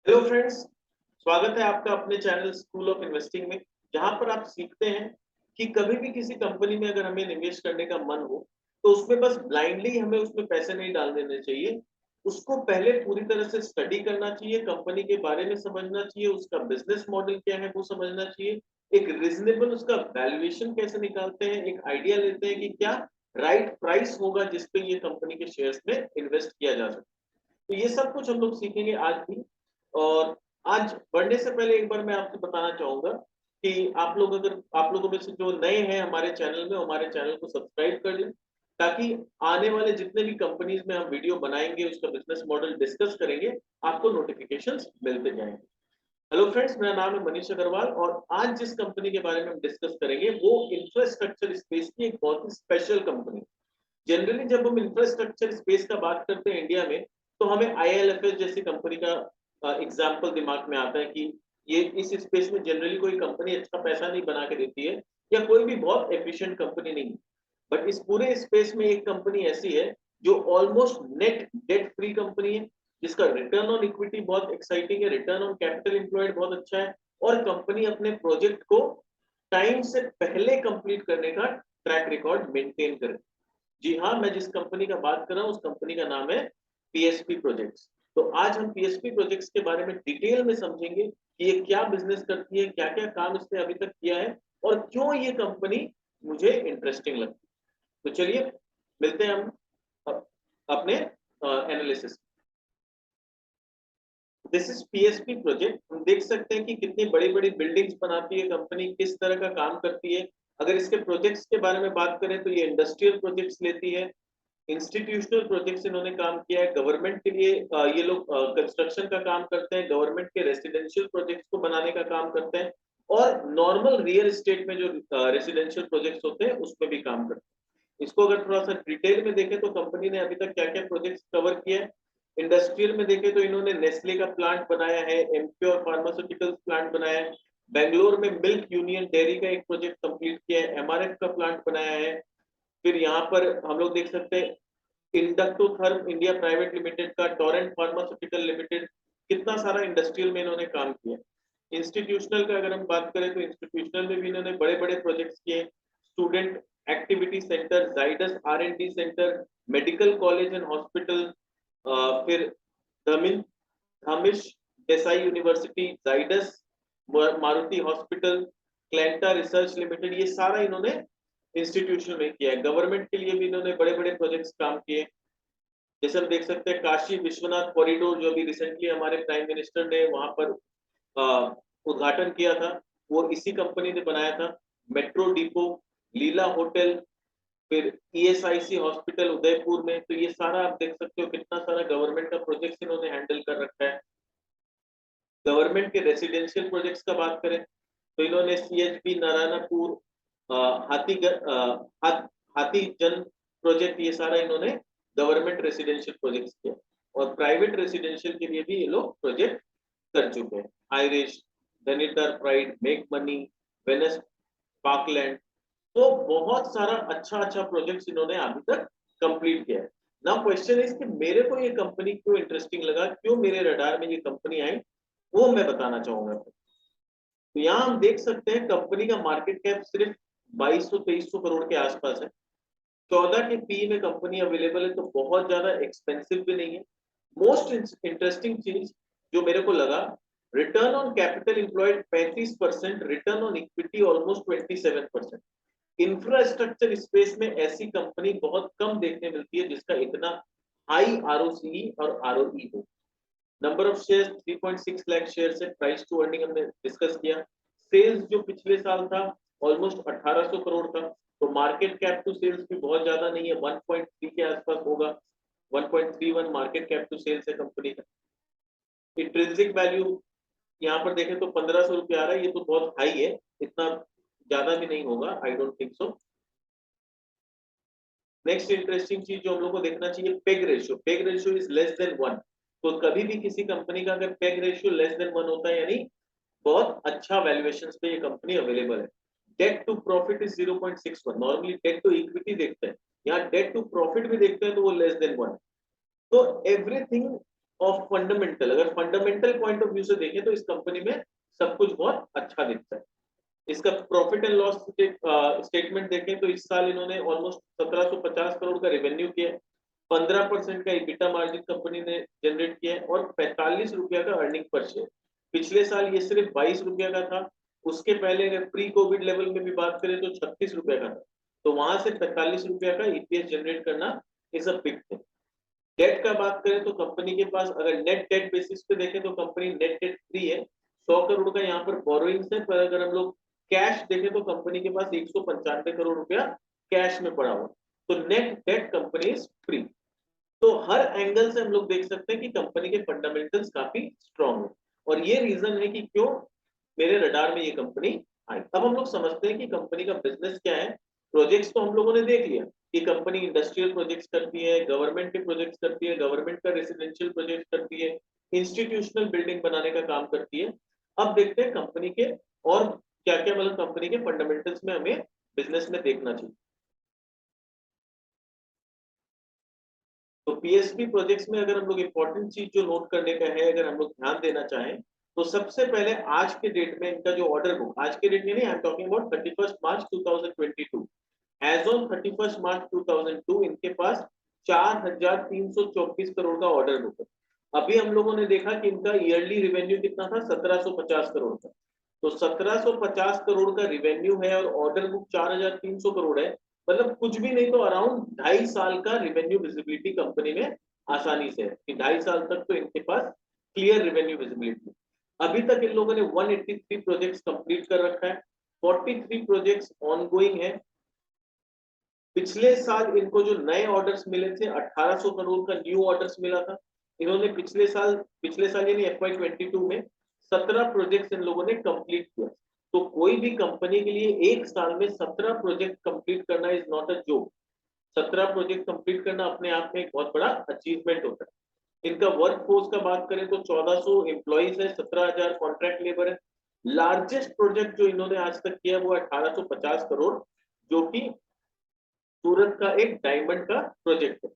Hello friends, स्वागत है आपका अपने चैनल स्कूल ऑफ इन्वेस्टिंग में, जहां पर आप सीखते हैं कि कभी भी किसी कंपनी में अगर हमें निवेश करने का मन हो तो उसमें बस ब्लाइंडली हमें उसमें पैसे नहीं डाल देने चाहिए। उसको पहले पूरी तरह से स्टडी करना चाहिए, कंपनी के बारे में समझना चाहिए, उसका बिजनेस मॉडल क्या है वो समझना चाहिए, एक रीजनेबल उसका वैल्यूएशन कैसे निकालते हैं, एक आइडिया लेते हैं कि क्या राइट प्राइस होगा जिसपे ये कंपनी के शेयर्स में इन्वेस्ट किया जा सकता है। तो ये सब कुछ हम लोग सीखेंगे आज भी। और आज बढ़ने से पहले एक बार मैं आपको बताना चाहूंगा कि आप लोगों में से जो नए हैं हमारे चैनल में, हमारे चैनल को सब्सक्राइब कर लें, ताकि आने वाले जितने भी कंपनीज में हम वीडियो बनाएंगे, उसका बिजनेस मॉडल डिस्कस करेंगे, आपको नोटिफिकेशंस मिलते जाएंगे। हेलो फ्रेंड्स, मेरा नाम है मनीष अग्रवाल और आज जिस कंपनी के बारे में हम डिस्कस करेंगे वो इंफ्रास्ट्रक्चर स्पेस की एक बहुत ही स्पेशल कंपनी। जनरली जब हम इंफ्रास्ट्रक्चर स्पेस का बात करते हैं इंडिया में, तो हमें आईएलएफएस जैसी कंपनी का एग्जाम्पल दिमाग में आता है कि ये इस स्पेस में जनरली कोई कंपनी अच्छा पैसा नहीं बना के देती है, या कोई भी बहुत एफिशिएंट कंपनी नहीं है। बट इस पूरे स्पेस में एक कंपनी ऐसी है जो almost net debt free company है, जिसका रिटर्न ऑन इक्विटी बहुत एक्साइटिंग है, रिटर्न ऑन कैपिटल एम्प्लॉयड बहुत अच्छा है, और कंपनी अपने प्रोजेक्ट को टाइम से पहले कंप्लीट करने का ट्रैक रिकॉर्ड मेंटेन करे। जी हाँ, मैं जिस कंपनी का बात कर रहा हूँ उस कंपनी का नाम है पीएसपी प्रोजेक्ट्स। तो आज हम पीएसपी प्रोजेक्ट्स के बारे में डिटेल में समझेंगे कि ये क्या बिजनेस करती है, क्या क्या काम इसने अभी तक किया है, और क्यों ये कंपनी मुझे इंटरेस्टिंग लगती है। तो चलिए मिलते हैं हम अपने analysis. This is PSP project. हम देख सकते हैं कि कितनी बड़ी बड़ी बिल्डिंग्स बनाती है कंपनी, किस तरह का काम करती है। अगर इसके प्रोजेक्ट्स के बारे में बात करें तो ये इंडस्ट्रियल प्रोजेक्ट्स लेती है, इंस्टीट्यूशनल प्रोजेक्ट्स इन्होंने काम किया है, गवर्नमेंट के लिए ये लोग कंस्ट्रक्शन का काम करते हैं, गवर्नमेंट के रेसिडेंशियल प्रोजेक्ट्स को बनाने का काम करते हैं, और नॉर्मल रियल एस्टेट में जो रेसिडेंशियल प्रोजेक्ट्स होते हैं उसमें भी काम करते हैं। इसको अगर थोड़ा सा डिटेल में देखें तो कंपनी ने अभी तक क्या क्या प्रोजेक्ट्स कवर किया है। इंडस्ट्रियल में देखें तो इन्होंने नेस्ले का प्लांट बनाया है, एमप्योर फार्मास्यूटिकल्स प्लांट बनाया है, बेंगलोर में मिल्क यूनियन डेयरी का एक प्रोजेक्ट कंप्लीट किया है, एमआरएफ का प्लांट बनाया है। फिर यहाँ पर हम लोग देख सकते हैं इंडक्टोथर्म इंडिया प्राइवेट लिमिटेड का, टोरेंट फार्मास्यूटिकल लिमिटेड, कितना सारा इंडस्ट्रियल में इन्होंने काम किया। इंस्टीट्यूशनल का अगर हम बात करें तो इंस्टीट्यूशनल में भी इन्होंने बड़े बड़े प्रोजेक्ट्स किए। Student activity centre, Zydus R and D centre, medical college and hospital, फिर धमिन धामिश Desai university, Zydus, Maruti hospital, क्लैंटा रिसर्च लिमिटेड, ये सारा इन्होंने इंस्टीट्यूशन में किया है। गवर्नमेंट के लिए भी इन्होंने बड़े बड़े प्रोजेक्ट्स काम किए। जैसे हम देख सकते हैं काशी विश्वनाथ कॉरिडोर, जो अभी रिसेंटली हमारे प्राइम मिनिस्टर ने वहां पर उद्घाटन किया था, वो इसी कंपनी ने बनाया था। मेट्रो डिपो, लीला होटल, फिर ईएसआईसी हॉस्पिटल उदयपुर में, तो ये सारा आप देख सकते हो कितना सारा गवर्नमेंट का प्रोजेक्ट इन्होंने हैंडल कर रखा है। गवर्नमेंट के रेसिडेंशियल प्रोजेक्ट्स का बात करें तो इन्होंने सीएचबी नारायणपुर, हाथी जन प्रोजेक्ट, ये सारा इन्होंने गवर्नमेंट रेसिडेंशियल प्रोजेक्ट्स किया, और प्राइवेट रेसिडेंशियल के लिए भी ये लोग प्रोजेक्ट कर चुके हैं। आयरिश, धनिटर pride, make money, Venus parkland, तो बहुत सारा अच्छा अच्छा प्रोजेक्ट्स इन्होंने अभी तक कंप्लीट किया है। नाउ क्वेश्चन इज कि मेरे को ये कंपनी क्यों इंटरेस्टिंग लगा, क्यों मेरे रडार में ये कंपनी आई, वो मैं बताना चाहूंगा। तो यहाँ हम देख सकते हैं कंपनी का मार्केट कैप सिर्फ 2200-2300 करोड़ के आसपास है। 14 के पी में कंपनी अवेलेबल है, तो बहुत ज्यादा एक्सपेंसिव भी नहीं है। मोस्ट इंटरेस्टिंग चीज जो मेरे को लगा, return on capital employed 35%, return on equity almost 27%। Infrastructure space में ऐसी कंपनी बहुत कम देखने मिलती है जिसका इतना हाई आरओसीई और आरओई हो। Number of shares 3.6 lakh shares है। प्राइस टू अर्निंग हमने डिस्कस किया। सेल्स जो पिछले साल था ऑलमोस्ट 1800 करोड़ था, तो मार्केट कैप टू सेल्स भी बहुत ज्यादा नहीं है, 1.3 के आसपास होगा। 1.31 मार्केट कैप टू सेल्स है कंपनी का। इंट्रिंसिक वैल्यू यहाँ पर देखें तो 1500 रुपया आ रहा है, ये तो बहुत हाई है, इतना ज्यादा भी नहीं होगा, I don't think so. Next interesting चीज जो हम लोग को देखना चाहिए, peg ratio. Peg ratio is less than 1। तो कभी भी किसी कंपनी का अगर पेग रेशियो लेस देन 1 होता है, यानी बहुत अच्छा वैल्यूएशन पे ये कंपनी अवेलेबल है। Debt to profit is 0.61। Normally debt to equity देखते हैं, यहाँ डेट टू प्रॉफिट भी देखते हैं तो वो लेस देन 1। तो एवरीथिंग ऑफ फंडामेंटल, अगर फंडामेंटल पॉइंट ऑफ व्यू से देखें तो इस कंपनी में सब कुछ बहुत अच्छा दिखता है। इसका प्रॉफिट एंड लॉस स्टेटमेंट देखें तो इस साल इन्होंने ऑलमोस्ट 1750 करोड़ का रेवेन्यू किया है, 15% का इबिटा मार्जिन कंपनी ने जनरेट किया है और 45 रुपया का अर्निंग पर शेयर। पिछले साल ये सिर्फ 22 रुपया का था, उसके पहले अगर प्री कोविड लेवल में भी बात करें तो 36 रुपया का था, तो वहां से 45 रुपया का ईपीएस जनरेट करना is a big thing. Debt का बात करें तो कंपनी के पास अगर नेट डेट बेसिस पे देखें तो कंपनी नेट डेट फ्री है, 100 करोड़ का यहाँ पर बोरोइंग्स है, पर अगर हम लोग कैश देखें तो कंपनी के पास 195 करोड़ रुपया कैश में पड़ा हुआ, तो net date company is free. तो हर एंगल से हम लोग देख सकते हैं कि कंपनी के फंडामेंटल्स काफी स्ट्रॉन्ग है और ये रीजन है कि क्यों मेरे रडार में ये कंपनी आई। अब हम लोग समझते हैं कि कंपनी का बिजनेस क्या है। प्रोजेक्ट्स तो हम लोगों ने देख लिया कि कंपनी इंडस्ट्रियल प्रोजेक्ट्स करती है, गवर्नमेंट के प्रोजेक्ट्स करती है, गवर्नमेंट का रेसिडेंशियल प्रोजेक्ट करती है, इंस्टीट्यूशनल बिल्डिंग बनाने का काम करती है। अब देखते हैं कंपनी के और क्या क्या मतलब कंपनी के फंडामेंटल्स में हमें बिजनेस में देखना चाहिए। तो पीएसपी प्रोजेक्ट्स में अगर हम लोग इंपॉर्टेंट चीज जो नोट करने का है, अगर हम लोग ध्यान देना चाहें तो सबसे पहले आज के डेट में इनका जो ऑर्डर बुक, आज के डेट में नहीं, I am talking about 31 March 2022, as on 31 March 2002 इनके पास 4324 करोड़ का ऑर्डर बुक है। अभी हम लोगों ने देखा कि इनका ईयरली रिवेन्यू कितना था, 1750 करोड़ का। तो 1750 करोड़ का रिवेन्यू है और ऑर्डर बुक 4300 करोड़ है, मतलब कुछ भी नहीं तो अराउंड 2.5 साल का रिवेन्यू विजिबिलिटी कंपनी में आसानी से है कि 2.5 साल तक तो इनके पास क्लियर रिवेन्यू विजिबिलिटी। अभी तक इन लोगों ने 183 प्रोजेक्ट्स कंप्लीट कर रखा है, 43 प्रोजेक्ट्स ऑनगोइंग है। पिछले साल इनको जो नए ऑर्डर्स मिले थे 1800 करोड़ का न्यू ऑर्डर्स मिला था। इन्होंने पिछले साल यानी FY22 में 17 प्रोजेक्ट्स इन लोगों ने कंप्लीट किया। तो कोई भी कंपनी के लिए एक साल में 17 प्रोजेक्ट कंप्लीट करना is not a joke. 17 project complete करना अपने आप में एक बहुत बड़ा अचीवमेंट होता है। इनका वर्क फोर्स का बात करें तो 1400 एम्प्लॉइज है, 17,000 कॉन्ट्रैक्ट लेबर है। लार्जेस्ट प्रोजेक्ट जो इन्होंने आज तक किया वो 1850 करोड़, जो कि सूरत का एक डायमंड का प्रोजेक्ट है।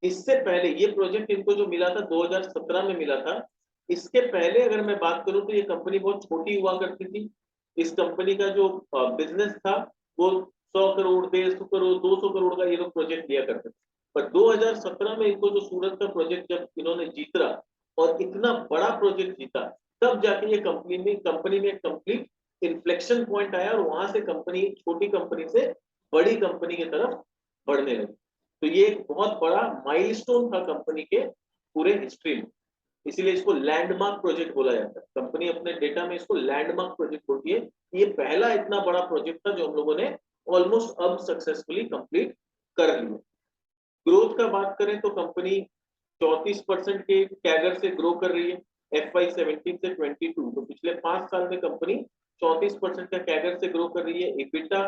इससे पहले ये प्रोजेक्ट इनको जो मिला था 2017 में मिला था। इसके पहले अगर मैं बात करूं तो ये कंपनी बहुत छोटी हुआ करती थी। इस कंपनी का जो बिजनेस था वो 100 करोड़, 150 करोड़, 200 करोड़ का ये लोग प्रोजेक्ट लिया करते थे। पर 2017 में इनको जो सूरत का प्रोजेक्ट जब इन्होंने जीता और इतना बड़ा प्रोजेक्ट जीता, तब जाके ये कंपनी में कंप्लीट इन्फ्लेक्शन पॉइंट आया और वहां से कंपनी छोटी कंपनी से बड़ी कंपनी की तरफ बढ़ने लगी। तो ये एक बहुत बड़ा माइलस्टोन था कंपनी के पूरे हिस्ट्री में, इसीलिए इसको लैंडमार्क प्रोजेक्ट बोला जाता है। कंपनी अपने डेटा में इसको लैंडमार्क प्रोजेक्ट बोलती है। ये पहला इतना बड़ा प्रोजेक्ट था जो हम लोगों ने ऑलमोस्ट अब सक्सेसफुली कंप्लीट कर लिया। ग्रोथ का बात करें तो कंपनी 34% के कैगर से ग्रो कर रही है FY17 से 22, तो पिछले 5 साल में कंपनी 34% का कैगर से ग्रो कर रही है। इबिटा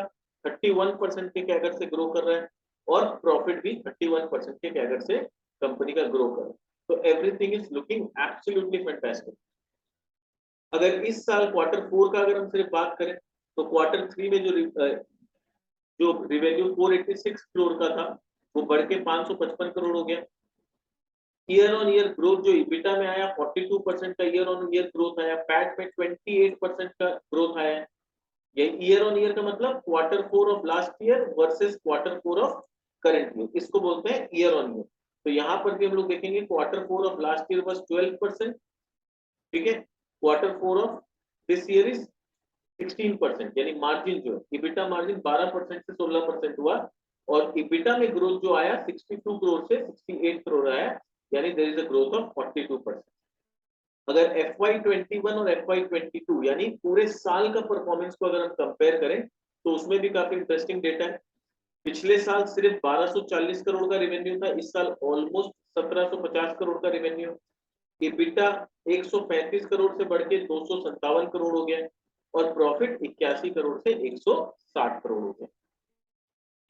31% के कैगर से ग्रो कर रहा है और प्रॉफिट भी 31% के कैगर से कंपनी का ग्रो कर रहा है। तो everything is looking absolutely fantastic. अगर इस साल Q4 का अगर हम सिर्फ बात करें तो Q3 में जो रिवेन्यू 486 करोड़ का था वो बढ़ के 555 करोड़ हो गया। ईयर ऑन ईयर ग्रोथ जो इबिटा में आया 42% का ईयर ऑन ईयर ग्रोथ आया, पैट में 28% का ग्रोथ आया। ये ईयर ऑन ईयर का मतलब Q4 of last year versus Q4 of current year, इसको बोलते हैं ईयर ऑन ईयर। तो यहाँ पर भी हम लोग देखेंगे Q4 of last year was 12%, ठीक है। Q4 of this year is 16%, यानी मार्जिन जो है इबिटा मार्जिन 12% से 16% हुआ और इबिटा में ग्रोथ जो आया 62 करोड़ से 68 करोड़ आया, यानी there is a growth of 42%। अगर FY21 और FY22 यानी पूरे साल का परफॉर्मेंस को अगर हम कंपेयर करें तो उसमें भी काफी इंटरेस्टिंग डेटा है। पिछले साल सिर्फ 1240 करोड़ का रेवेन्यू था, इस साल ऑलमोस्ट 1750 करोड़ का रेवेन्यू। इबिटा 135 करोड़ से बढ़ के 257 करोड़ हो गया और प्रॉफिट 81 करोड़ से 160 करोड़ हो गया।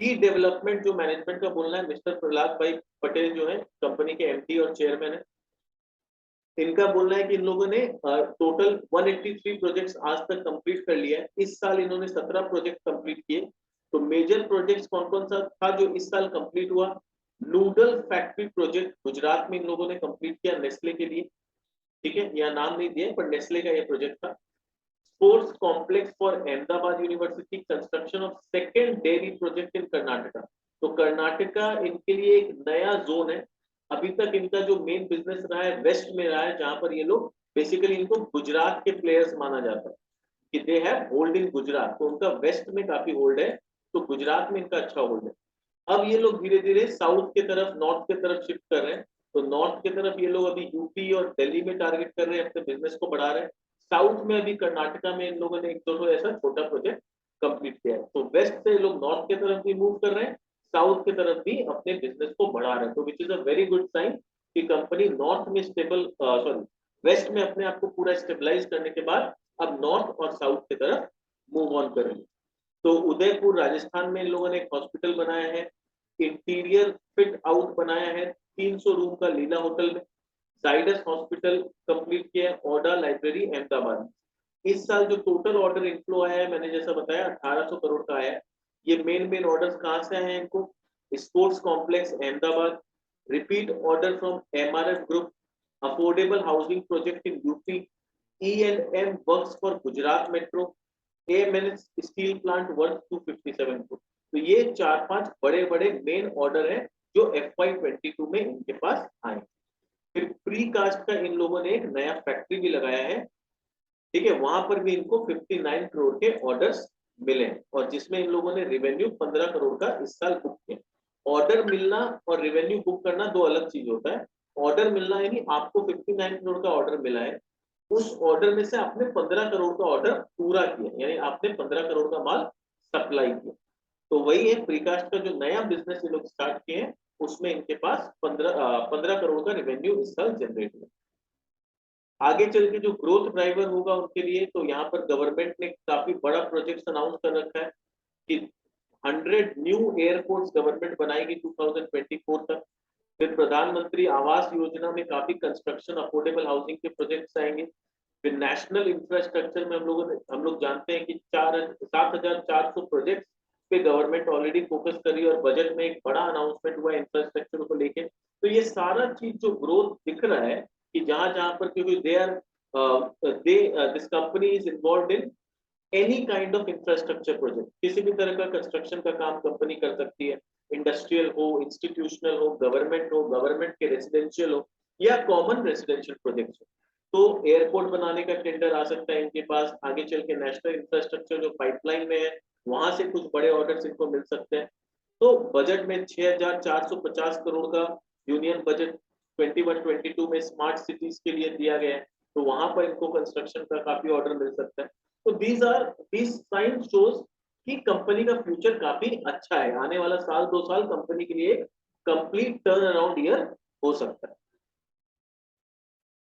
की डेवलपमेंट जो मैनेजमेंट का बोलना है, मिस्टर प्रहलाद भाई पटेल जो है कंपनी के MD और चेयरमैन है, इनका बोलना है कि इन लोगों ने टोटल 183 प्रोजेक्ट्स आज तक कंप्लीट कर लिया है। इस साल इन्होंने 17 प्रोजेक्ट कंप्लीट किए। तो मेजर प्रोजेक्ट्स कौन कौन सा था जो इस साल कंप्लीट हुआ? नूडल फैक्ट्री प्रोजेक्ट गुजरात में इन लोगों ने कंप्लीट किया नेस्ले के लिए, ठीक है, यहाँ नाम नहीं दिया पर नेस्ले का ये प्रोजेक्ट था। Sports complex for Ahmedabad university, construction of second dairy project in Karnataka. तो कर्नाटका इनके लिए एक नया जोन है। अभी तक इनका जो मेन बिजनेस रहा है वेस्ट में रहा है, जहां पर ये लोग बेसिकली इनको गुजरात के प्लेयर्स माना जाता है कि they have hold in Gujarat, तो उनका वेस्ट में काफी होल्ड है, तो गुजरात में इनका अच्छा होल्ड है। अब ये लोग धीरे धीरे साउथ के तरफ, नॉर्थ के तरफ शिफ्ट कर रहे हैं। तो नॉर्थ के तरफ ये लोग अभी यूपी और दिल्ली में टारगेट कर रहे हैं, अपने बिजनेस को बढ़ा रहे हैं। साउथ में अभी कर्नाटका में इन लोगों ने एक दो ऐसा छोटा प्रोजेक्ट कंप्लीट किया है। तो वेस्ट से लोग नॉर्थ के तरफ भी मूव कर रहे हैं, साउथ के तरफ भी अपने बिजनेस को बढ़ा रहे हैं। तो which is a very good sign कि कंपनी नॉर्थ में स्टेबल, सॉरी, वेस्ट में अपने आप को पूरा स्टेबलाइज करने के बाद अब नॉर्थ और साउथ की तरफ मूव ऑन कर रही है। तो उदयपुर राजस्थान में इन लोगों ने एक हॉस्पिटल बनाया है, इंटीरियर फिट आउट बनाया है 300 रूम का लीला होटल में। जाइडस हॉस्पिटल कंप्लीट किया है, ओडा लाइब्रेरी अहमदाबाद में। इस साल जो टोटल ऑर्डर इनफ्लो आया है, मैंने जैसा बताया 1800 करोड़ का आया है। ये मेन ऑर्डर्स कहाँ से आए हैं इनको? Sports complex Ahmedabad, repeat order from MRF group, affordable housing project in UP, E&M works for Gujarat metro, AMNS steel plant worth 257 crore. तो ये 4-5 बड़े बड़े मेन ऑर्डर हैं जो FY22 में इनके पास आए। फिर प्री कास्ट का इन लोगों ने एक नया फैक्ट्री भी लगाया है, ठीक है, वहां पर भी इनको 59 करोड़ के ऑर्डर्स मिले हैं, और जिसमें इन लोगों ने रेवेन्यू 15 करोड़ का इस साल बुक किया। ऑर्डर मिलना और रेवेन्यू बुक करना दो अलग चीज होता है। ऑर्डर मिलना यानी आपको 59 करोड़ का ऑर्डर मिला है, उस ऑर्डर में से आपने 15 करोड़ का ऑर्डर पूरा किया, यानी आपने 15 करोड़ का माल सप्लाई किया। तो वही है प्रीकास्ट का जो नया बिजनेस ये लोग स्टार्ट किए हैं, उसमें इनके पास 15 करोड़ का रेवेन्यू इस साल जनरेट हुआ। आगे चल के जो ग्रोथ ड्राइवर होगा उनके लिए, तो यहाँ पर गवर्नमेंट ने काफी बड़ा प्रोजेक्ट अनाउंस कर रखा है कि 100 न्यू एयरपोर्ट्स गवर्नमेंट बनाएगी 2024 तक। फिर प्रधानमंत्री आवास योजना में काफी कंस्ट्रक्शन अफोर्डेबल हाउसिंग के प्रोजेक्ट्स आएंगे। फिर नेशनल इंफ्रास्ट्रक्चर में हम लोग जानते हैं कि 7,400 प्रोजेक्ट्स पे गवर्नमेंट ऑलरेडी फोकस कर रही है, और बजट में एक बड़ा अनाउंसमेंट हुआ है इंफ्रास्ट्रक्चर को लेके। तो ये सारा चीज जो ग्रोथ दिख रहा है कि जहां जहां पर, क्योंकि they are they this company is involve in any kind of infrastructure project, किसी भी तरह का कंस्ट्रक्शन का काम कंपनी कर सकती है। इंडस्ट्रियल हो, इंस्टीट्यूशनल हो, गवर्नमेंट के रेसिडेंशियल हो, या कॉमन रेसिडेंशियल प्रोजेक्ट हो। तो एयरपोर्ट बनाने का टेंडर आ सकता है इनके पास। आगे चल के नेशनल इंफ्रास्ट्रक्चर जो पाइपलाइन में है, वहां से कुछ बड़े ऑर्डर्स इनको मिल सकते हैं। तो बजट में 6,450 करोड़ का यूनियन बजट 21-22 में स्मार्ट सिटीज के लिए दिया गया है, तो वहां पर इनको कंस्ट्रक्शन का काफी ऑर्डर मिल सकता है। तो दीज साइन शोज कि कंपनी का फ्यूचर काफी अच्छा है। आने वाला साल 2 साल कंपनी के लिए कंप्लीट टर्न अराउंड ईयर हो सकता है।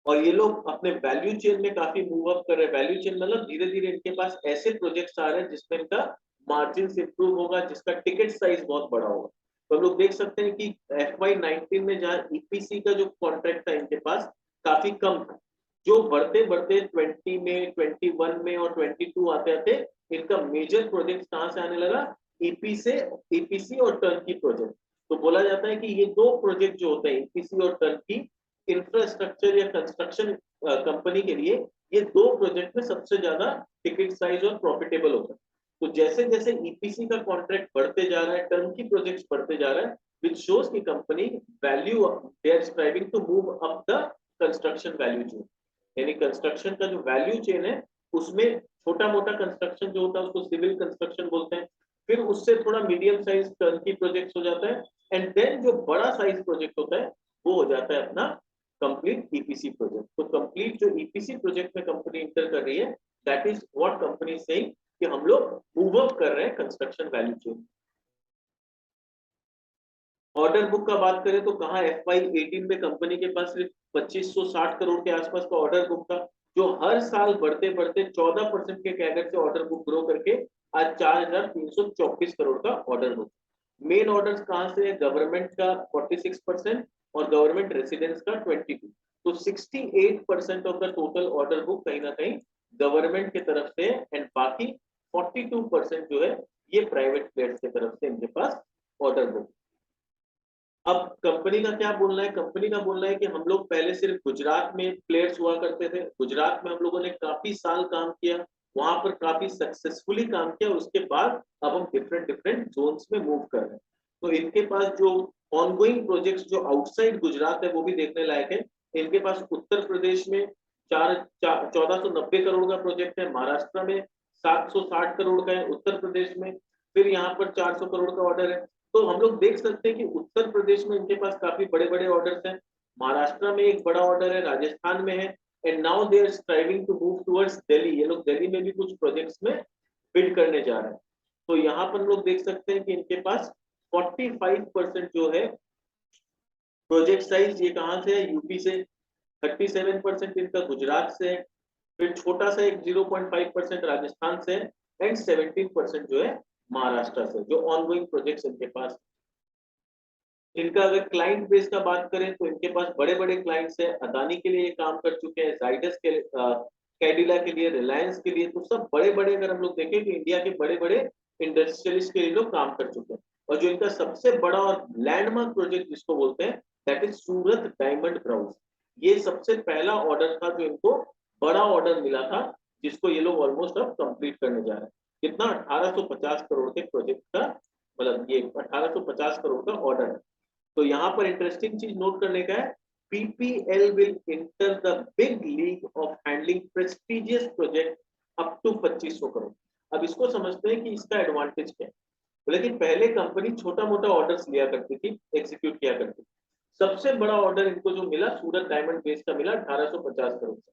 और ये लोग अपने वैल्यू चेन में काफी मूव अप कर रहे हैं। वैल्यू चेन मतलब धीरे धीरे इनके पास ऐसे प्रोजेक्ट्स आ रहे हैं जिसमें इनका मार्जिन इंप्रूव होगा, जिसका टिकट साइज बहुत बड़ा होगा। तो हम लोग देख सकते हैं कि FY19 में जहाँ EPC का जो कॉन्ट्रैक्ट था इनके पास काफी कम था, जो बढ़ते बढ़ते 20 में, 21 में और 22 आते आते इनका मेजर प्रोजेक्ट कहाँ से आने लगा? EPC और टर्नकी प्रोजेक्ट। तो बोला जाता है कि ये दो प्रोजेक्ट जो होते हैं EPC और टर्नकी, इंफ्रास्ट्रक्चर या कंस्ट्रक्शन कंपनी के लिए ये दो प्रोजेक्ट में सबसे ज्यादा टिकट साइज और प्रॉफिटेबल होता है। तो जैसे जैसे EPC का कॉन्ट्रैक्ट बढ़ते जा रहा है, टर्नकी प्रोजेक्ट्स बढ़ते जा रहा है, विच शोज की company value they are striving to move up the construction value chain. यानी कंस्ट्रक्शन का जो वैल्यू चेन है उसमें छोटा मोटा कंस्ट्रक्शन जो होता है उसको सिविल कंस्ट्रक्शन बोलते हैं, फिर उससे थोड़ा मीडियम साइज टर्नकी प्रोजेक्ट हो जाता है, एंड देन जो बड़ा साइज प्रोजेक्ट होता है वो हो जाता है अपना कंप्लीट EPC प्रोजेक्ट। तो कंप्लीट जो EPC प्रोजेक्ट में कंपनी इंटर कर रही है, that is what company saying कि हम लोग मूव अप कर रहे हैं construction value chain. Order book का बात करें तो कहा FY18 में कंपनी के पास सिर्फ 2560 करोड़ के आसपास का ऑर्डर बुक था, जो हर साल बढ़ते बढ़ते 14% के कैडर से ऑर्डर बुक ग्रो करके आज 4,324 करोड़ का ऑर्डर बुक। मेन ऑर्डर्स कहां से है? गवर्नमेंट का 46% और गवर्नमेंट रेसिडेंस का 22। तो 68% of the total order book कहीं ना कहीं गवर्नमेंट की तरफ से, एंड बाकी 42% जो है ये प्राइवेट प्लेयर्स की तरफ से इनके पास ऑर्डर बुक। अब कंपनी का क्या बोलना है, कंपनी का बोलना है कि हम लोग पहले सिर्फ गुजरात में प्लेयर्स हुआ करते थे, गुजरात में हम लोगों ने काफी साल काम किया, वहां पर काफी सक्सेसफुली काम किया, और उसके बाद अब हम डिफरेंट डिफरेंट जोन्स में मूव कर रहे हैं। तो इनके पास जो ऑनगोइंग प्रोजेक्ट्स जो आउटसाइड गुजरात है वो भी देखने लायक है। इनके पास उत्तर प्रदेश में 1490 करोड़ का प्रोजेक्ट है, महाराष्ट्र में 760 करोड़ का है, उत्तर प्रदेश में फिर यहाँ पर 400 करोड़ का ऑर्डर है। तो हम लोग देख सकते हैं कि उत्तर प्रदेश में इनके पास काफी बड़े बड़े ऑर्डर्स हैं, महाराष्ट्र में एक बड़ा ऑर्डर है, राजस्थान में है, and now they are striving to move towards Delhi. ये लोग दिल्ली में भी कुछ प्रोजेक्ट्स में बिड करने जा रहे हैं। तो यहाँ पर लोग देख सकते हैं कि इनके पास 45% जो है प्रोजेक्ट साइज, ये कहाँ से है, यूपी से, 37% इनका गुजरात से है, फिर छोटा सा एक 0.5% राजस्थान से है, एंड 17% जो है महाराष्ट्र से, जो ऑनगोइंग प्रोजेक्ट्स इनके पास। इनका अगर क्लाइंट बेस का बात करें तो इनके पास बड़े बड़े क्लाइंट्स हैं, अदानी के लिए ये काम कर चुके हैं, जाइडस के कैडिला के लिए, रिलायंस के लिए, तो सब बड़े बड़े, अगर हम लोग देखें तो इंडिया के बड़े बड़े इंडस्ट्रियलिस्ट के लिए लोग काम कर चुके हैं। और जो इनका सबसे बड़ा और लैंडमार्क प्रोजेक्ट जिसको बोलते हैं, that is Surat diamond bourse. ये सबसे पहला ऑर्डर था जो इनको बड़ा ऑर्डर मिला था, जिसको ये लोग ऑलमोस्ट अब कंप्लीट करने जा रहे हैं। कितना, 1850 करोड़ के प्रोजेक्ट का, मतलब ये 1850 करोड़ का ऑर्डर है। तो यहाँ पर इंटरेस्टिंग चीज नोट करने का है, PPL will enter the big league of handling prestigious project up to 2500 crore. अब इसको समझते हैं कि इसका एडवांटेज क्या है। लेकिन पहले कंपनी छोटा मोटा ऑर्डर्स लिया करती थी, एग्जीक्यूट किया करती थी। सबसे बड़ा ऑर्डर इनको जो मिला सूरत डायमंड बेस का मिला 1850 करोड़ से।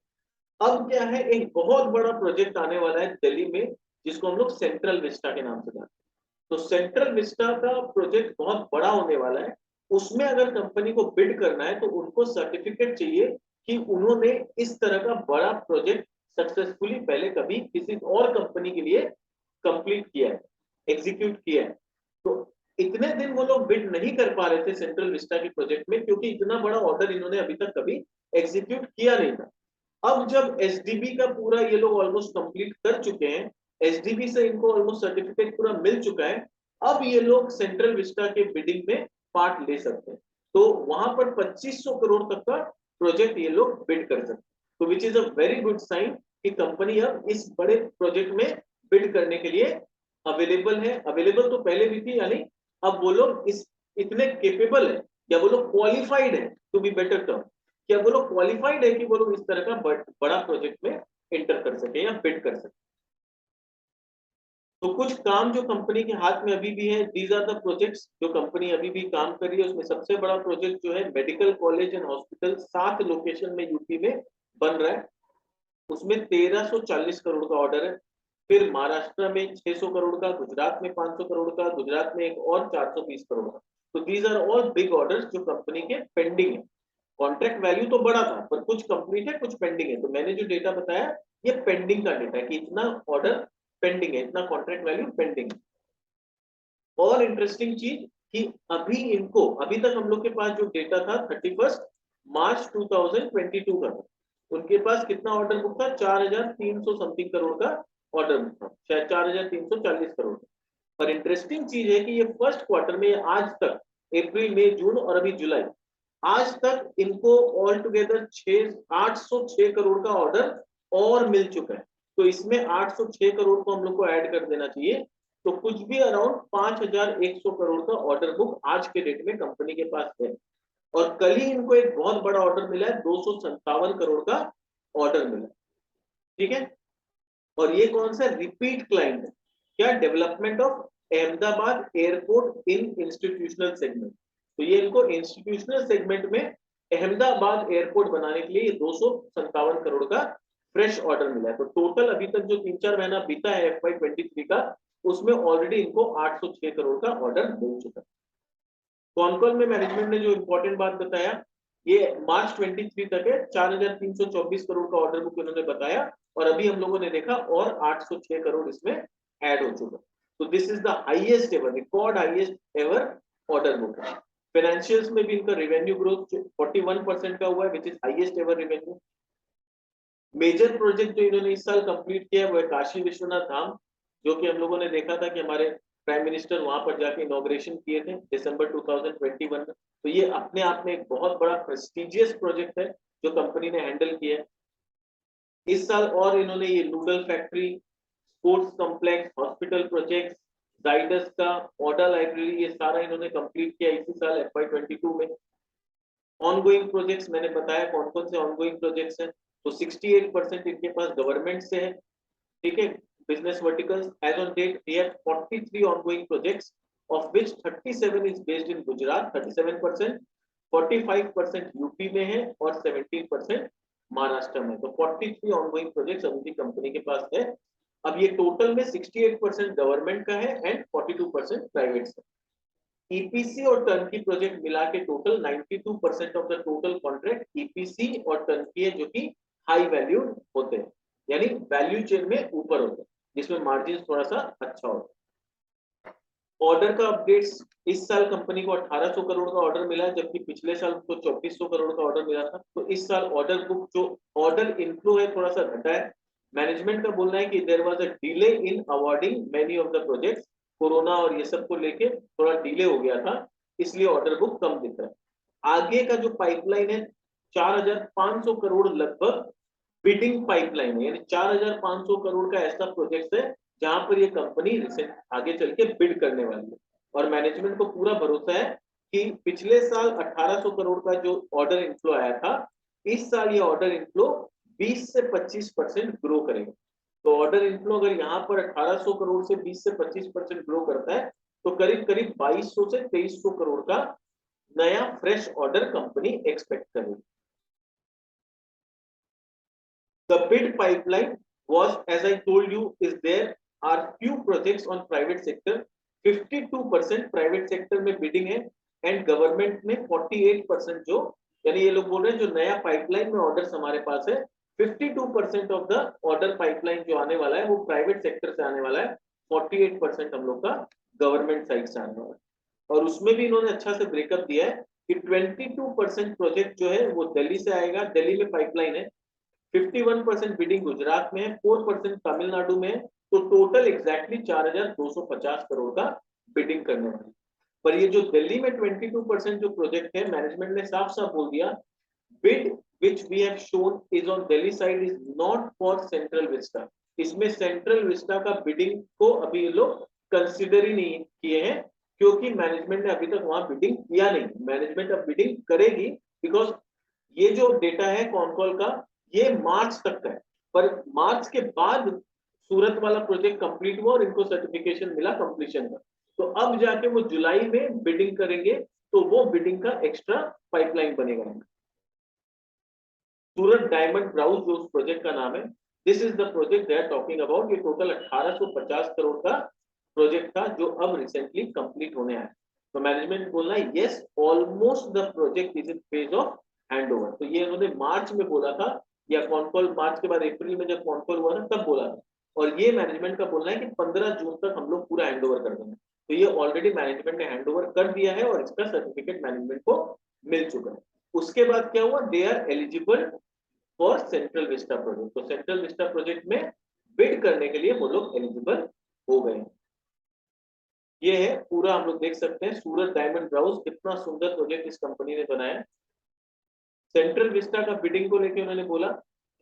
अब क्या है, एक बहुत बड़ा प्रोजेक्ट आने वाला है दिल्ली में, जिसको हम लोग सेंट्रल विस्टा के नाम से जानते हैं। तो सेंट्रल विस्टा का प्रोजेक्ट बहुत बड़ा होने वाला है। उसमें अगर कंपनी को बिड करना है तो उनको सर्टिफिकेट चाहिए कि उन्होंने इस तरह का बड़ा प्रोजेक्ट सक्सेसफुली पहले कभी किसी और कंपनी के लिए कंप्लीट किया है, एग्जीक्यूट किया है। तो इतने दिन वो लोग बिड नहीं कर पा रहे थे सेंट्रल विस्टा के प्रोजेक्ट में, क्योंकि इतना बड़ा ऑर्डर इन्होंने अभी तक कभी एग्जीक्यूट किया नहीं था। अब जब एसडीबी का पूरा ये लोग ऑलमोस्ट कंप्लीट कर चुके हैं, एसडीबी से इनको ऑलमोस्ट सर्टिफिकेट पूरा मिल चुका है, अब ये लोग सेंट्रल विस्टा के बिडिंग में पार्ट ले सकते हैं। तो वहां पर 2500 करोड़ तक का प्रोजेक्ट ये लोग बिड कर सकते हैं। तो which is a very good sign कि कंपनी अब इस बड़े प्रोजेक्ट में बिड करने के लिए अवेलेबल है। अवेलेबल तो पहले भी थी, यानी अब वो लोग इस इतने केपेबल है, या वो लोग क्वालिफाइड है, टू बी बेटर टर्म, क्या वो लोग क्वालिफाइड है कि वो लोग इस तरह का बड़ा प्रोजेक्ट में एंटर कर सके या बिड कर सके। तो कुछ काम जो कंपनी के हाथ में अभी भी है, दीज आर द प्रोजेक्ट्स जो कंपनी अभी भी काम कर रही है। उसमें सबसे बड़ा प्रोजेक्ट जो है medical college and hospital 7 location में यूपी में बन रहा है, उसमें 1340 करोड़ का ऑर्डर है। फिर महाराष्ट्र में 600 करोड़ का, गुजरात में 500 करोड़ का, गुजरात में एक और 420 करोड़ का। तो these are all big orders जो कंपनी के पेंडिंग है। कॉन्ट्रैक्ट वैल्यू तो बड़ा था, पर कुछ कंप्लीट है, कुछ पेंडिंग है। तो मैंने जो डेटा बताया ये पेंडिंग का डेटा है कि इतना ऑर्डर पेंडिंग है, इतना कॉन्ट्रैक्ट वैल्यू पेंडिंग है। और इंटरेस्टिंग चीज कि अभी इनको, अभी तक हम लोग के पास जो डेटा था 31 मार्च 2022 का था, उनके पास कितना ऑर्डर बुक था, 4300 समथिंग करोड़ का ऑर्डर बुक था, शायद 4340 करोड़। पर इंटरेस्टिंग चीज है कि ये फर्स्ट क्वार्टर में आज तक, अप्रैल मई जून और अभी जुलाई, आज तक इनको ऑल टुगेदर 806 करोड़ का ऑर्डर और मिल चुका है। तो इसमें 806 करोड़ को हम लोग को ऐड कर देना चाहिए, तो कुछ भी अराउंड 5100 करोड़ का ऑर्डर बुक आज के डेट में कंपनी के पास है। और कल ही इनको एक बहुत बड़ा ऑर्डर मिला है, 257 करोड़ का ऑर्डर मिला, ठीक है। और ये कौन सा रिपीट क्लाइंट है, क्या, development of Ahmedabad airport in institutional segment. तो ये इनको इंस्टीट्यूशनल सेगमेंट में अहमदाबाद एयरपोर्ट बनाने के लिए 257 करोड़ का फ्रेश ऑर्डर मिला है। तो टोटल अभी तक जो 3-4 महीना बीता है FY23 का, उसमें ऑलरेडी इनको 806 करोड़ का ऑर्डर मिल चुका है। कॉन कॉल में मैनेजमेंट ने जो इंपॉर्टेंट बात बताया, ये मार्च 23 तक है, 4324 करोड़ का ऑर्डर बुक इन्होंने बताया, और अभी हम लोगों ने देखा और 806 करोड़ इसमें ऐड हो चुका। तो this is the highest ever, record highest ever order book है। फाइनेंशियल्स में भी इनका रेवेन्यू ग्रोथ 41% का हुआ है, which is highest ever revenue. Major project जो इन्होंने इस साल कंप्लीट किया है वो है काशी विश्वनाथ धाम, जो कि हम लोगों ने देखा था कि हमारे प्राइम मिनिस्टर वहां पर जाके इनॉग्रेशन किए थे दिसंबर 2021 में। तो ये अपने आप में एक बहुत बड़ा प्रेस्टिजियस प्रोजेक्ट है जो कंपनी ने हैंडल किया है। इस साल और इन्होंने ये noodle factory, sports complex, hospital project, Zydus का ऑर्डर लाइब्रेरी, ये सारा इन्होंने कंप्लीट किया इसी साल FY22 में। ऑनगोइंग प्रोजेक्ट्स मैंने बताया कौन कौन से ऑनगोइंग प्रोजेक्ट्स हैं। तो 68% इनके पास गवर्नमेंट से है, ठीक है। Business verticals as on date we have 43 ongoing projects of which 37 is based in Gujarat 37%, 45% UP में है और 17% महाराष्ट्र में। तो 43 ongoing projects अभी कंपनी के पास है। अब ये टोटल में 68% गवर्नमेंट का है एंड 42% प्राइवेट से। ईपीसी और टर्नकी प्रोजेक्ट मिला के total 92% of the total contract EPC और टर्नकी है, जो कि हाई वैल्यू होते हैं, यानी वैल्यू चेन में ऊपर होते हैं, जिसमें मार्जिन थोड़ा सा अच्छा होता है। ऑर्डर का अपडेट्स, इस साल कंपनी को 1800 करोड़ का ऑर्डर मिला, जबकि पिछले साल को 2400 करोड़ का ऑर्डर मिला था। तो इस साल ऑर्डर बुक जो ऑर्डर इनफ्लो है थोड़ा सा घटा है। मैनेजमेंट का बोलना है कि there was a delay in awarding many of the projects, corona और ये सब को लेके थोड़ा डिले हो गया था, इसलिए ऑर्डर बुक कम दिख रहा है। आगे का जो पाइपलाइन है 4500 करोड़ लगभग बिडिंग पाइपलाइन है, यानी 4500 करोड़ का ऐसा प्रोजेक्ट है जहां पर ये कंपनी रिसेंट आगे चल के बिड करने वाली है। और मैनेजमेंट को पूरा भरोसा है कि पिछले साल 1800 करोड़ का जो ऑर्डर इनफ्लो आया था, इस साल ये ऑर्डर इनफ्लो 20 से 25% ग्रो करेगा। तो ऑर्डर इनफ्लो अगर यहाँ पर 1800 करोड़ से 20 से 25% ग्रो करता है, तो करीब करीब 2200 से 2300 करोड़ का नया फ्रेश ऑर्डर कंपनी एक्सपेक्ट करेगी। The bid pipeline was, as I told you, is there are few projects on private sector. 52% private sector में बिडिंग है एंड गवर्नमेंट में 48%, जो यानी ये लोग बोल रहे हैं जो नया पाइपलाइन में ऑर्डर्स हमारे पास है 52% ऑफ द ऑर्डर पाइपलाइन जो आने वाला है वो प्राइवेट सेक्टर से आने वाला है, 48% हम लोग का गवर्नमेंट साइड से आने वाला है। और उसमें भी इन्होंने अच्छा से ब्रेकअप दिया है कि 22% प्रोजेक्ट जो है वो दिल्ली से आएगा, दिल्ली में पाइपलाइन है। 51% बिडिंग गुजरात में है, 4% तमिलनाडु में है। तो टोटल एग्जैक्टली 4250 करोड़ का बिडिंग करने वाली। पर ये जो दिल्ली में 22% जो प्रोजेक्ट है, मैनेजमेंट ने साफ साफ बोल दिया, bid which we have shown is on Delhi side is not for central vista. इसमें सेंट्रल विस्टा का बिडिंग को अभी ये लोग कंसिडर ही नहीं किए हैं, क्योंकि मैनेजमेंट ने अभी तक वहां बिडिंग किया नहीं। मैनेजमेंट अब बिडिंग करेगी, बिकॉज ये जो डेटा है कॉनकॉल का ये मार्च तक का है, पर मार्च के बाद सूरत वाला प्रोजेक्ट कंप्लीट हुआ और इनको सर्टिफिकेशन मिला कंप्लीशन का। तो अब जाके वो जुलाई में बिडिंग करेंगे, तो वो बिडिंग का एक्स्ट्रा पाइपलाइन बनेगा। सूरत डायमंड ब्राउज जो उस प्रोजेक्ट का नाम है, this is the project they are talking about. ये टोटल 1850 करोड़ का प्रोजेक्ट था जो अब रिसेंटली कंप्लीट होने आया। तो मैनेजमेंट बोलना है yes almost the project is in phase of handover. तो ये उन्होंने मार्च में बोला था, या कॉनकॉल मार्च के बाद अप्रैल में जब कॉनकॉल हुआ था तब बोला था। और ये मैनेजमेंट का बोलना है कि 15 जून तक हम लोग पूरा हैंडओवर कर देंगे। तो ये ऑलरेडी मैनेजमेंट ने हैंडओवर कर दिया है और इसका सर्टिफिकेट मैनेजमेंट को मिल चुका है। उसके बाद क्या हुआ, they are eligible for central vista project. तो सेंट्रल विस्टा प्रोजेक्ट में बिड करने के लिए वो लोग एलिजिबल हो गए। ये है पूरा, हम लोग देख सकते हैं सूरत डायमंड ब्राउज, कितना सुंदर प्रोजेक्ट इस कंपनी ने बनाया। सेंट्रल विस्टा का बिडिंग को लेके उन्होंने बोला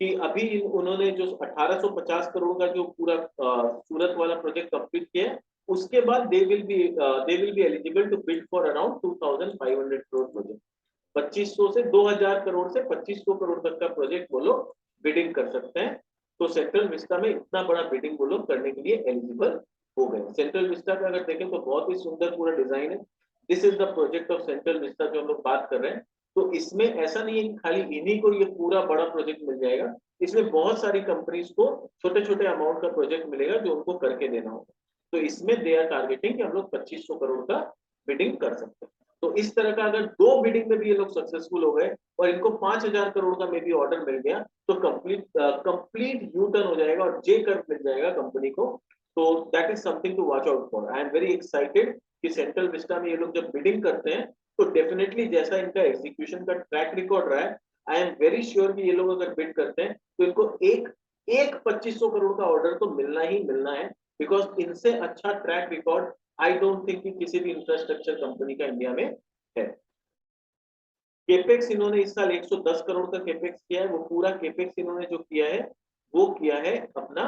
कि अभी उन्होंने जो 1850 करोड़ का जो पूरा सूरत वाला प्रोजेक्ट कंप्लीट किया है, उसके बाद they will be eligible to bid for around 2500 crore project. 2500 से 2000 करोड़ से 2500 करोड़ तक का प्रोजेक्ट वो लोग बिडिंग कर सकते हैं। तो सेंट्रल विस्टा में इतना बड़ा बिडिंग वो लोग करने के लिए एलिजिबल हो गए। सेंट्रल विस्टा का अगर देखें तो बहुत ही सुंदर पूरा डिजाइन है। This is the project of central Vista जो हम लोग बात कर रहे हैं। तो इसमें ऐसा नहीं है कि खाली इन्हीं को ये पूरा बड़ा प्रोजेक्ट मिल जाएगा, इसमें बहुत सारी कंपनीज को छोटे छोटे अमाउंट का प्रोजेक्ट मिलेगा जो उनको करके देना होगा। तो इसमें दे आर टारगेटिंग कि हम लोग 2500 करोड़ का बिडिंग कर सकते हैं। तो इस तरह का अगर 2 बिडिंग में भी ये लोग सक्सेसफुल हो गए और इनको 5000 करोड़ का में भी ऑर्डर मिल गया, तो कंप्लीट यू टर्न हो जाएगा और जे कर्व मिल जाएगा कंपनी को। तो that is something to watch out for. I am very excited कि सेंट्रल विस्टा में ये लोग जब बिडिंग करते हैं तो डेफिनेटली जैसा इनका एग्जीक्यूशन का ट्रैक रिकॉर्ड रहा है, आई एम वेरी श्योर कि ये लोग अगर बिड करते हैं तो इनको एक 2500 करोड़ का ऑर्डर तो मिलना ही मिलना है, बिकॉज इनसे अच्छा track record I don't think कि किसी भी इंफ्रास्ट्रक्चर कंपनी का इंडिया में है। केपेक्स इन्होंने इस साल 110 करोड़ का केपेक्स किया है। वो पूरा केपेक्स इन्होंने जो किया है वो किया है अपना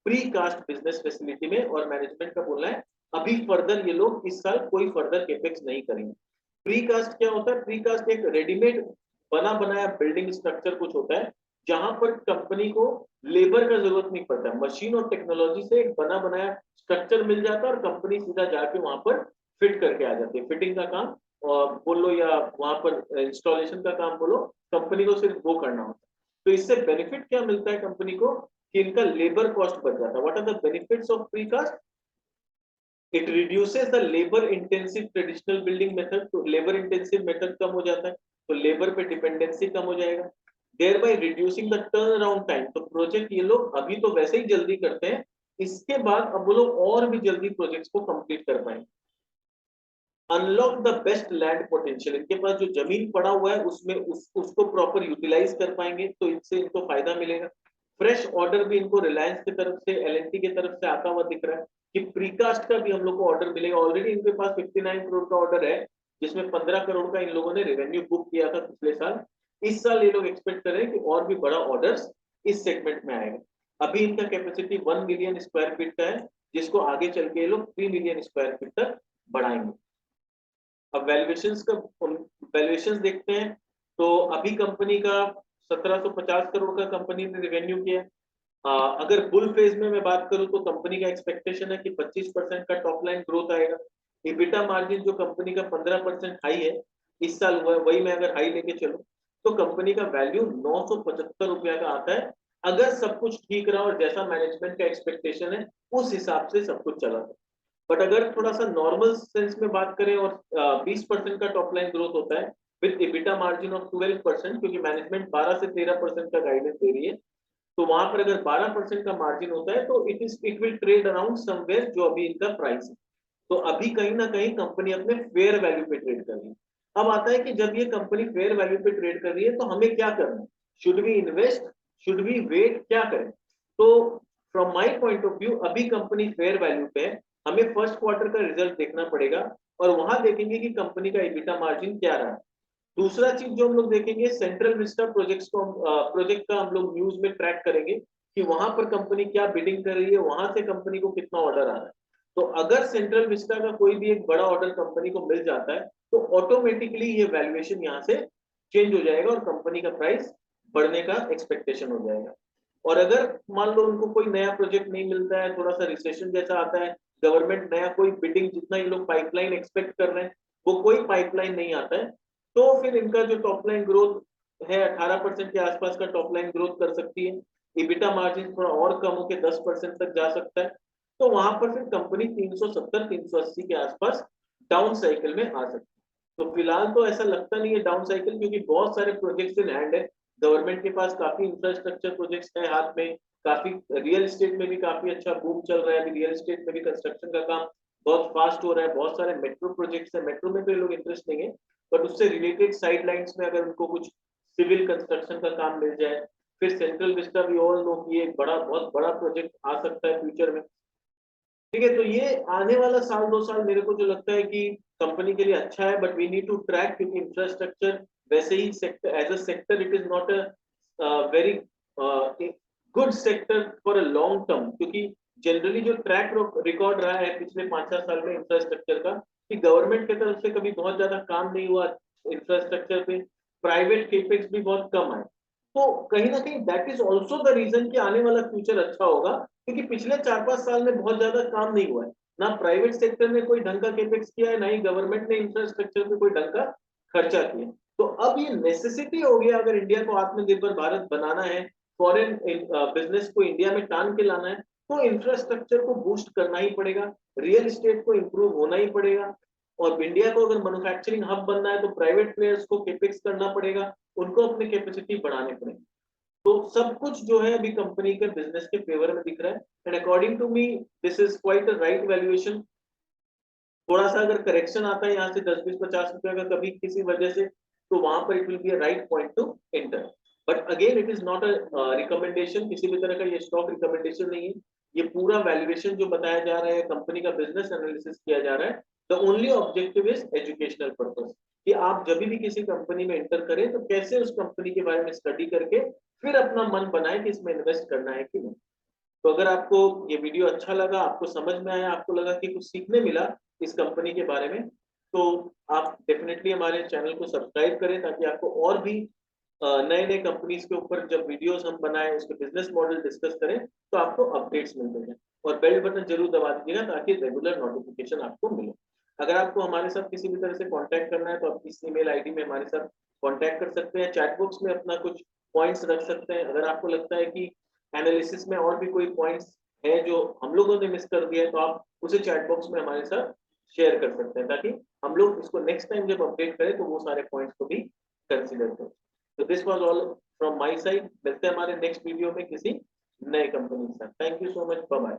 प्री कास्ट बिजनेस फैसिलिटी में, और मैनेजमेंट का बोलना है अभी फर्दर ये लोग इस साल कोई फर्दर केपेक्स नहीं करेंगे। प्री कास्ट क्या होता है? प्री कास्ट एक रेडीमेड बना बनाया बिल्डिंग स्ट्रक्चर कुछ होता है जहां पर कंपनी को लेबर का जरूरत नहीं पड़ता, मशीन और टेक्नोलॉजी से एक बना बनाया स्ट्रक्चर मिल जाता है और कंपनी सीधा जाके वहां पर फिट करके आ जाती है। फिटिंग का काम और बोलो या वहां पर इंस्टॉलेशन का काम बोलो, कंपनी को सिर्फ वो करना होता है। तो इससे बेनिफिट क्या मिलता है कंपनी को कि इनका लेबर कॉस्ट बच जाता है। What are the benefits of precast? It reduces the labour intensive traditional building method. तो लेबर इंटेंसिव मेथड कम हो जाता है तो लेबर पे डिपेंडेंसी कम हो जाएगा, thereby reducing the turnaround time. तो प्रोजेक्ट ये लोग अभी तो वैसे ही जल्दी करते हैं, इसके बाद अब वो लोग और भी जल्दी प्रोजेक्ट्स को कंप्लीट कर पाएंगे। Unlock the best land potential. इनके पास जो जमीन पड़ा हुआ है उसमें उसको प्रॉपर यूटिलाइज कर पाएंगे तो इससे इनको फायदा मिलेगा। फ्रेश ऑर्डर भी इनको रिलायंस की तरफ से, एलएनटी की तरफ से आता हुआ दिख रहा है कि प्रीकास्ट का भी हम लोग को ऑर्डर मिलेगा। ऑलरेडी इनके पास 59 करोड़ का ऑर्डर है जिसमें 15 करोड़ का इन लोगों ने रेवेन्यू बुक किया था पिछले साल। इस साल ये लोग एक्सपेक्ट कर रहे हैं कि और भी बड़ा ऑर्डर इस सेगमेंट में आएगा। अभी इनका कैपेसिटी 1 मिलियन स्क्वायर फीट का है जिसको आगे चल के ये लोग 3 मिलियन स्क्वायर फीट तक बढ़ाएंगे। अब वैल्यूएशंस देखते हैं तो अभी कंपनी का 1750 करोड़ का कंपनी ने रेवेन्यू किया है। अगर बुल फेज में मैं बात करूं तो कंपनी का एक्सपेक्टेशन है कि 25% का टॉप लाइन ग्रोथ आएगा। इबिटा मार्जिन जो कंपनी का 15% हाई है इस साल हुआ है, वही मैं अगर हाई लेके चलूं तो कंपनी का वैल्यू 975 रुपया का आता है अगर सब कुछ ठीक रहा और जैसा मैनेजमेंट का एक्सपेक्टेशन है उस हिसाब से सब कुछ चला था। बट अगर थोड़ा सा नॉर्मल सेंस में बात करें और 20% का टॉप लाइन ग्रोथ होता है विद इबिटा मार्जिन ऑफ 12%, क्योंकि मैनेजमेंट 12 से 13% का गाइडेंस दे रही है, तो वहां पर अगर 12% का मार्जिन होता है तो it will trade around somewhere जो अभी इनका प्राइस है। तो अभी कहीं ना कहीं कंपनी अपने फेयर वैल्यू पे ट्रेड कर रही है। अब आता है कि जब ये कंपनी फेयर वैल्यू पे ट्रेड कर रही है तो हमें क्या करना है? Should we invest, should we wait, क्या करें? तो from my point of view अभी कंपनी फेयर वैल्यू पे है, हमें फर्स्ट क्वार्टर का रिजल्ट देखना पड़ेगा और वहां देखेंगे कि कंपनी का इबिटा मार्जिन क्या रहा है। दूसरा चीज जो हम लोग देखेंगे, सेंट्रल विस्टा प्रोजेक्ट का हम लोग न्यूज में ट्रैक करेंगे कि वहां पर कंपनी क्या बिडिंग कर रही है, वहां से कंपनी को कितना ऑर्डर आ रहा है। तो अगर सेंट्रल विस्टा का कोई भी एक बड़ा ऑर्डर कंपनी को मिल जाता है तो ऑटोमेटिकली ये वैल्यूएशन यहाँ से चेंज हो जाएगा और कंपनी का प्राइस बढ़ने का एक्सपेक्टेशन हो जाएगा। और अगर मान लो उनको कोई नया प्रोजेक्ट नहीं मिलता है, थोड़ा सा रिसेशन जैसा आता है, गवर्नमेंट नया कोई बिडिंग जितना ये लोग पाइपलाइन एक्सपेक्ट कर रहे हैं वो कोई पाइपलाइन नहीं आता है, तो फिर इनका जो टॉप लाइन ग्रोथ है 18% के आसपास का टॉप लाइन ग्रोथ कर सकती है। इबिटा मार्जिन थोड़ा और कम होकर 10% तक जा सकता है। तो वहां पर फिर कंपनी 370-380 के आसपास डाउन साइकिल में आ सकती है। तो फिलहाल तो ऐसा लगता नहीं है डाउन साइकिल, क्योंकि बहुत सारे प्रोजेक्ट्स इन हैंड है। गवर्नमेंट के पास काफी इंफ्रास्ट्रक्चर प्रोजेक्ट्स है हाथ में, काफी रियल एस्टेट में भी काफी अच्छा बूम चल रहा है। अभी रियल एस्टेट में भी कंस्ट्रक्शन का काम बहुत फास्ट हो रहा है। बहुत सारे मेट्रो प्रोजेक्ट्स है, मेट्रो में तो ये लोग इंटरेस्ट नहीं है बट उससे रिलेटेड साइड लाइन्स में अगर उनको कुछ सिविल कंस्ट्रक्शन का काम मिल जाए, फिर सेंट्रल विस्टा भी ऑल नो कि एक बड़ा बहुत बड़ा प्रोजेक्ट आ सकता है फ्यूचर में। ठीक है, तो ये आने वाला साल 2 साल मेरे को जो लगता है कि कंपनी के लिए अच्छा है, but we need to track, क्योंकि इंफ्रास्ट्रक्चर वैसे ही sector as a sector it is not a very good sector for a long term, क्योंकि जनरली जो ट्रैक रिकॉर्ड रहा है पिछले 5-6 साल में इंफ्रास्ट्रक्चर का कि गवर्नमेंट की तरफ से कभी बहुत ज्यादा काम नहीं हुआ इंफ्रास्ट्रक्चर पे, प्राइवेट केपेक्स भी बहुत कम आए। तो कहीं ना कहीं that is also the reason कि आने वाला फ्यूचर अच्छा होगा, क्योंकि पिछले 4-5 साल में बहुत ज्यादा काम नहीं हुआ है। ना प्राइवेट सेक्टर ने कोई ढंग का केपेक्स किया है, ना ही गवर्नमेंट ने इंफ्रास्ट्रक्चर पे कोई ढंग का खर्चा किया। तो अब ये नेसेसिटी हो गया, अगर इंडिया को आत्मनिर्भर भारत बनाना है, फॉरेन बिजनेस को इंडिया में टान के लाना है, तो इंफ्रास्ट्रक्चर को बूस्ट करना ही पड़ेगा, रियल एस्टेट को इम्प्रूव होना ही पड़ेगा। और इंडिया को अगर मैन्युफैक्चरिंग हब बनना है तो प्राइवेट प्लेयर्स को केपेक्स करना पड़ेगा, उनको अपनी कैपेसिटी बढ़ानी पड़ेगी। तो सब कुछ जो है अभी कंपनी के बिजनेस के फेवर में दिख रहा है and according to me this is quite a right valuation. थोड़ा सा अगर करेक्शन आता है यहाँ से 10-20-50 रुपए का कभी किसी वजह से, तो वहां पर it will be a right point two enter. But again it is not a recommendation, किसी भी तरह का ये स्टॉक रिकमेंडेशन नहीं है। ये पूरा वैल्यूएशन जो बताया जा रहा है, कंपनी का बिजनेस एनालिसिस किया जा रहा है, the only objective is educational purpose, कि आप जब भी किसी कंपनी में एंटर करें तो कैसे उस कंपनी के बारे में स्टडी करके फिर अपना मन बनाए कि इसमें इन्वेस्ट करना है कि नहीं। तो अगर आपको ये वीडियो अच्छा लगा, आपको समझ में आया, आपको लगा कि कुछ सीखने मिला इस कंपनी के बारे में, तो आप डेफिनेटली हमारे चैनल को सब्सक्राइब करें, ताकि आपको और भी नए नए कंपनीज के ऊपर जब वीडियोस हम बनाएं, उसके बिजनेस मॉडल डिस्कस करें, तो आपको अपडेट्स मिलते हैं। और बेल बटन जरूर दबा दीजिएगा ताकि रेगुलर नोटिफिकेशन आपको मिले। अगर आपको हमारे साथ किसी भी तरह से कांटेक्ट करना है तो आप इस ईमेल आईडी में हमारे साथ कांटेक्ट कर सकते हैं, चैट बॉक्स में अपना कुछ पॉइंट्स रख सकते हैं। अगर आपको लगता है कि एनालिसिस में और भी कोई पॉइंट्स है जो हम लोगों ने मिस कर दिया है, तो आप उसे चैट बॉक्स में हमारे साथ शेयर कर सकते हैं, ताकि हम लोग इसको नेक्स्ट टाइम जब अपडेट करें तो वो सारे पॉइंट्स को भी कंसिडर करें। तो this was all from my side. मिलते हैं हमारे नेक्स्ट वीडियो में किसी नए कंपनी के साथ। Thank you so much, bye bye.